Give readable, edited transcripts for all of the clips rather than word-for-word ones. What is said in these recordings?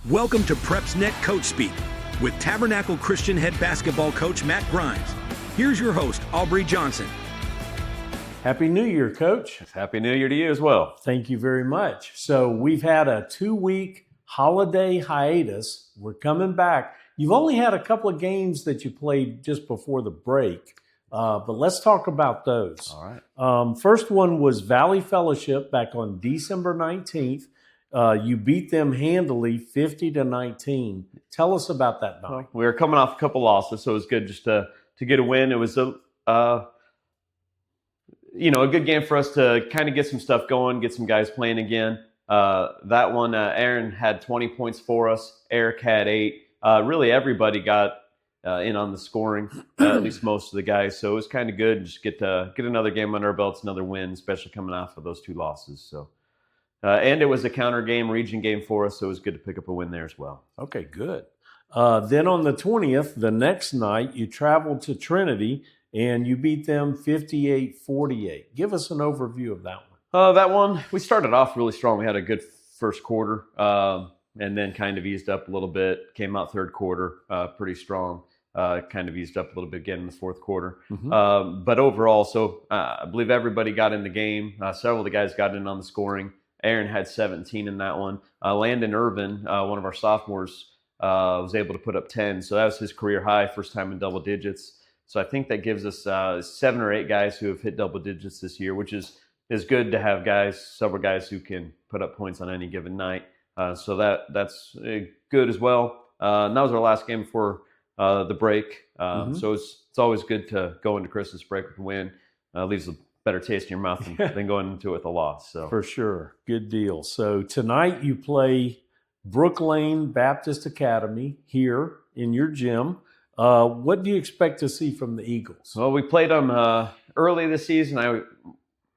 Welcome to PrepsNet Coach Speak with Tabernacle Christian head basketball coach Matt Grimes. Here's your host, Aubrey Johnson. Happy New Year, Coach. Happy New Year to you as well. Thank you very much. So we've had a 2-week holiday hiatus. We're coming back. You've only had a couple of games that you played just before the break, but let's talk about those. All right. First one was Valley Fellowship back on December 19th. You beat them handily, 50-19. Tell us about that night. We were coming off a couple losses, so it was good just to get a win. It was a good game for us to kind of get some stuff going, get some guys playing again. That one, Aaron had 20 points for us. Eric had 8. Really, everybody got in on the scoring, at least most of the guys. So it was kind of good just get another game under our belts, another win, especially coming off of those 2 losses. So. And it was a counter game, region game for us, so it was good to pick up a win there as well. Okay, good. Then on the 20th, the next night, you traveled to Trinity, and you beat them 58-48. Give us an overview of that one. That one, we started off really strong. We had a good first quarter, and then kind of eased up a little bit. Came out third quarter pretty strong. Kind of eased up a little bit again in the fourth quarter. Mm-hmm. But overall, so I believe everybody got in the game. Several of the guys got in on the scoring. Aaron had 17 in that one. Landon Irvin, one of our sophomores, was able to put up 10. So that was his career high, first time in double digits. So I think that gives us 7 or 8 guys who have hit double digits this year, which is good to have several guys who can put up points on any given night. So that's good as well. And that was our last game before the break. So it's always good to go into Christmas break with a win. Leaves a better taste in your mouth than going into it with a loss. So for sure. Good deal. So tonight you play Brookline Baptist Academy here in your gym. What do you expect to see from the Eagles? Well, we played them early this season. I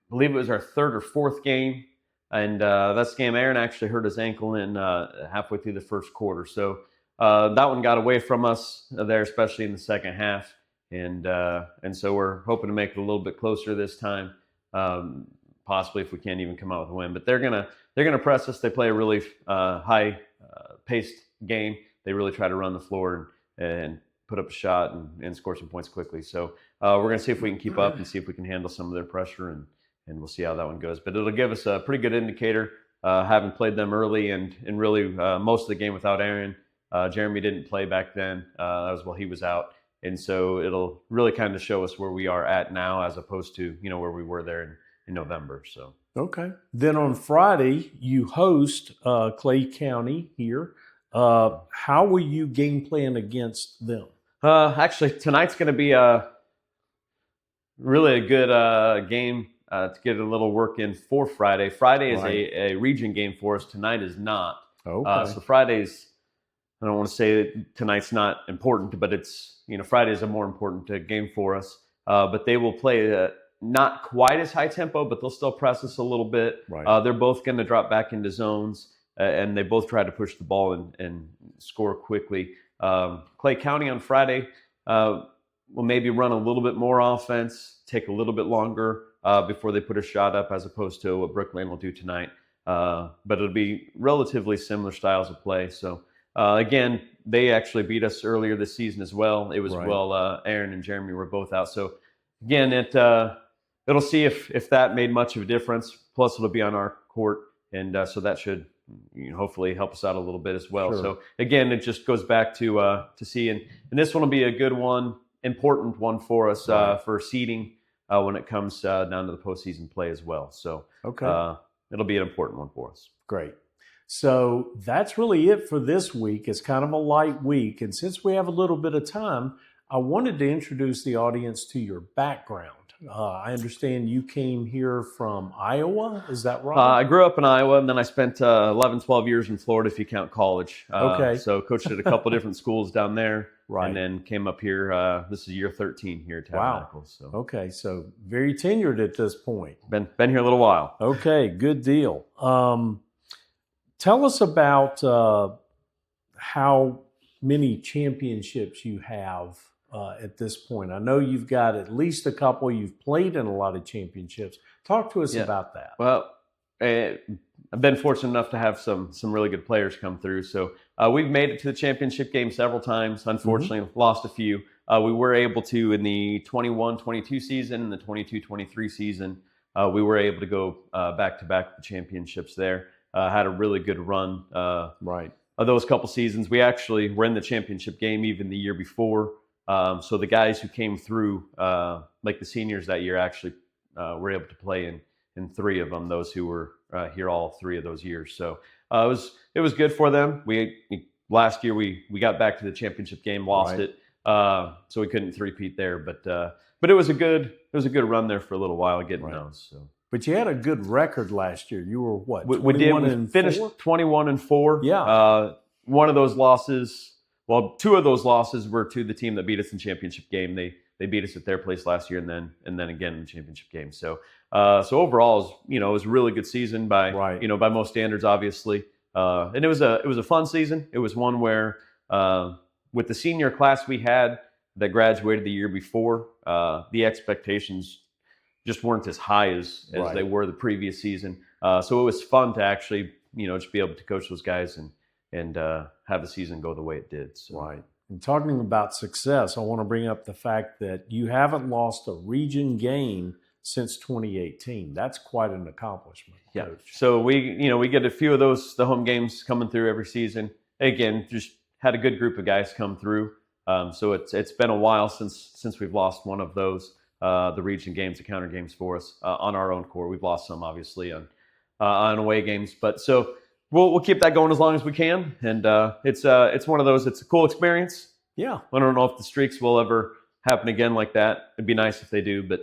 believe it was our 3rd or 4th game. And that's the game Aaron actually hurt his ankle in halfway through the first quarter. So that one got away from us there, especially in the second half. And so we're hoping to make it a little bit closer this time, possibly if we can't even come out with a win. But they're gonna press us. They play a really high paced game. They really try to run the floor and put up a shot and score some points quickly. So we're gonna see if we can keep up and see if we can handle some of their pressure, and we'll see how that one goes. But it'll give us a pretty good indicator. Having played them early and really most of the game without Aaron. Jeremy didn't play back then. That was while he was out. And so it'll really kind of show us where we are at now as opposed to, where we were there in November. So okay. Then on Friday, you host Clay County here. How will you game plan against them? Actually, tonight's going to be really a good game to get a little work in for Friday. Friday is a region game for us. Tonight is not. Okay. So Friday's, I don't want to say that tonight's not important, but it's, Friday is a more important game for us. But they will play not quite as high tempo, but they'll still press us a little bit. Right. They're both going to drop back into zones, and they both try to push the ball and score quickly. Clay County on Friday will maybe run a little bit more offense, take a little bit longer before they put a shot up, as opposed to what Brookline will do tonight. But it'll be relatively similar styles of play. So. Again, they actually beat us earlier this season as well. It was while Aaron and Jeremy were both out. So again, it'll see if that made much of a difference. Plus, it'll be on our court, and so that should hopefully help us out a little bit as well. Sure. So again, it just goes back to see, and this one will be a good one, important one for us for seeding when it comes down to the postseason play as well. So okay, it'll be an important one for us. Great. So that's really it for this week. It's kind of a light week. And since we have a little bit of time, I wanted to introduce the audience to your background. I understand you came here from Iowa. Is that right? I grew up in Iowa, and then I spent 11, 12 years in Florida, if you count college. Okay. So coached at a couple different schools down there. Right. And then came up here. This is year 13 here at Tabernacle. Wow. So. Okay. So very tenured at this point. Been here a little while. Okay. Good deal. Tell us about how many championships you have at this point. I know you've got at least a couple. You've played in a lot of championships. Talk to us about that. Well, I've been fortunate enough to have some really good players come through. So we've made it to the championship game several times. Unfortunately, lost a few. We were able to in the 21-22 season and the 22-23 season. We were able to go back-to-back the championships there. Had a really good run. Right. Of those couple seasons, we actually were in the championship game even the year before. So the guys who came through, like the seniors that year, actually were able to play in 3 of them. Those who were here all 3 of those years. So it was good for them. Last year we got back to the championship game, lost it, so we couldn't three-peat there. But it was a good run there for a little while getting those. So. But you had a good record last year. You were what? We did. We finished 21-4. Yeah. One of those losses. Well, 2 of those losses were to the team that beat us in the championship game. They beat us at their place last year, and then again in the championship game. So overall, it was a really good season by by most standards, obviously. And it was a fun season. It was one where with the senior class we had that graduated the year before, the expectations just weren't as high as they were the previous season. So it was fun to actually just be able to coach those guys and have the season go the way it did. So. Right. And talking about success, I want to bring up the fact that you haven't lost a region game since 2018. That's quite an accomplishment, yeah. Coach. So we get a few of the home games coming through every season. Again, just had a good group of guys come through. So it's been a while since we've lost one of those the region games, the counter games for us on our own court. We've lost some obviously on away games, but so. We'll keep that going as long as we can, and it's one of those. It's a cool experience. Yeah, I don't know if the streaks will ever happen again like that. It'd be nice if they do, but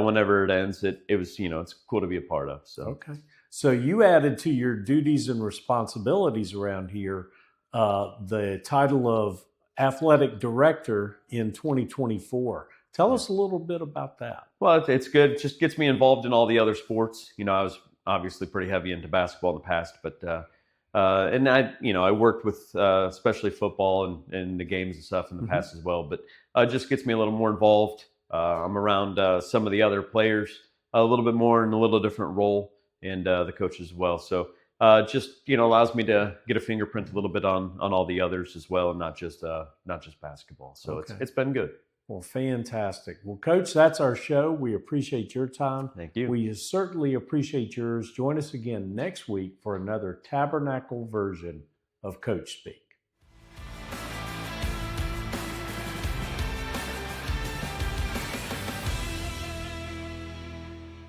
whenever it ends, it was it's cool to be a part of. So okay. So you added to your duties and responsibilities around here the title of athletic director in 2024. Tell us a little bit about that. Well, it's good. It just gets me involved in all the other sports. I was obviously pretty heavy into basketball in the past, but and I worked with especially football and the games and stuff in the past as well. But it just gets me a little more involved. I'm around some of the other players a little bit more in a little different role, and the coaches as well. So just allows me to get a fingerprint a little bit on all the others as well, and not just basketball. So it's been good. Well, fantastic. Well, Coach, that's our show. We appreciate your time. Thank you. We certainly appreciate yours. Join us again next week for another Tabernacle version of Coach Speak.